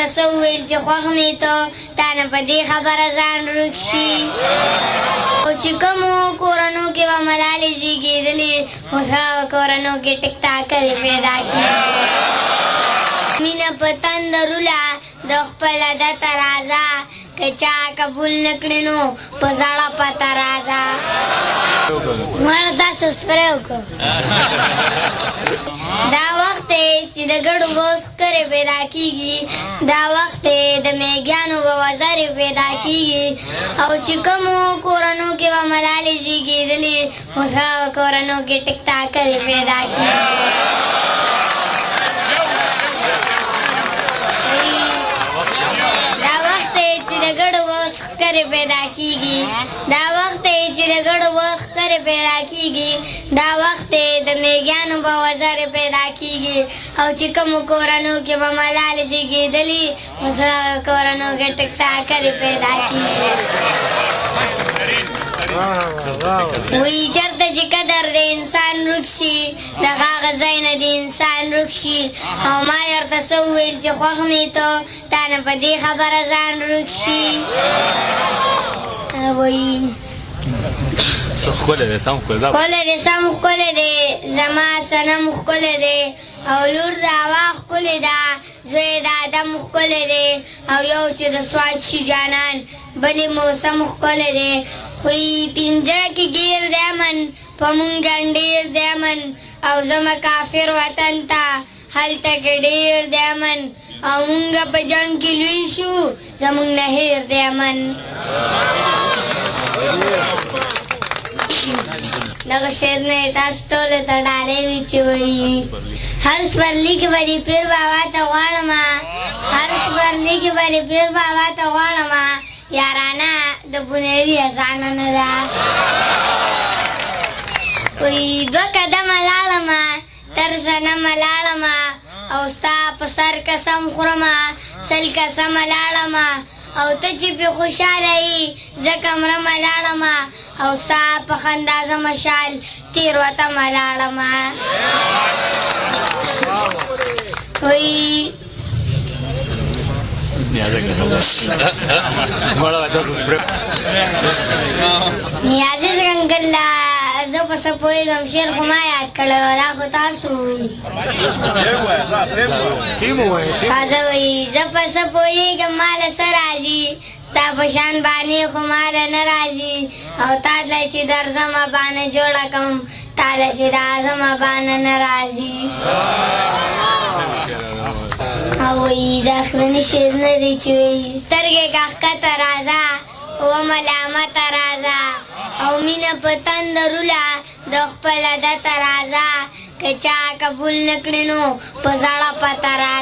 درته څه وویل چې خوښ مې ته تا نه په دې خبره ځان روږ شي او چې کومو کورنو کې به ملالې زیږېدلې اوس هغه کورنو کې ټیک ټاکرې پیدا کېږي مینه په تندروله د خپل عادت راځه که چا قبول نه کړې نو په زړه پته راځه ماړه دا سبسکرایب وکړه دا وخت دی چې د ګډو به ښکرې پیدا کېږي دا وخت دی د میږیانو به وزرې پیدا کېږي او چې کومو کورنو کې به ملالې زیږېدلې اوس هغه کورنو کې ټیک ټاکرې پیدا کېږي پیدا کیږي دا وخت چې د ګډو وختره پیدا کیږي دا وخت د میږیانو په وزر پیدا کیږي او چې کوم کورنو کې به ملالې زیږېدلې اوس هغه کورنو کې ټیک ټاکرې پیدا کیږي وی چرته چې قدر د انسان ورک شي د هغه ځای نه د انسان ورک شي او ما درته څه وویل چې خوښ مې ته تا نه په دې خبره ځان ورک شي وی ښکلی دی سم ښکلی دی سم ښکلی دی زما صنم ښکلی دی او لور د هوا ښکلی ده زوی د ادم ښکلی دی او یو چې د سواد شي جانان بلې موسم ښکلی دی وی پنجره کې ګیر دی امن په مونږ ډېر دی امن او زما کافر وطن ته هلته کې ډېر دی امن او مونږ په جنګ کې لوی شو زمونږ نه هېر دی امن دغه شعر نه تاسو ټولو ته ډالۍ وي چې وایي هر سپرلي کې به دې پیر بابا ته غواړمه هر سپرلي کې به دې پیر بابا ته غواړمه یارانه د بونیري اسانه نه ده وایي دوه قدمه لاړمه تر صنمه لاړمه او ستا په سر قسم خورمه سل قسمه لاړمه او ته چې پې خوشحاله یې ځکه مرمه لاړمه او ستا په خندا زما شال تېروتمه لاړمه وایي نیازي څنګه زه په څه پوهېږم شعر خو ما یاد کړی و دا خو تاسو ووایي زه وایي زه په څه پوهېږم ماله څه راځي ستا په شان باندې خو ماله نه راځي او تا ته چې درځمه بانه جوړه کړم تاله چې دا زما بانه نه راځي او وایي دا اخرني شعرونه دی چې وایي سترګې که ښکته راځه و ملامته راځه او مینه په تندروله د خپل عادت راځه که چا قبول نه کړې نو په زړه پته راځه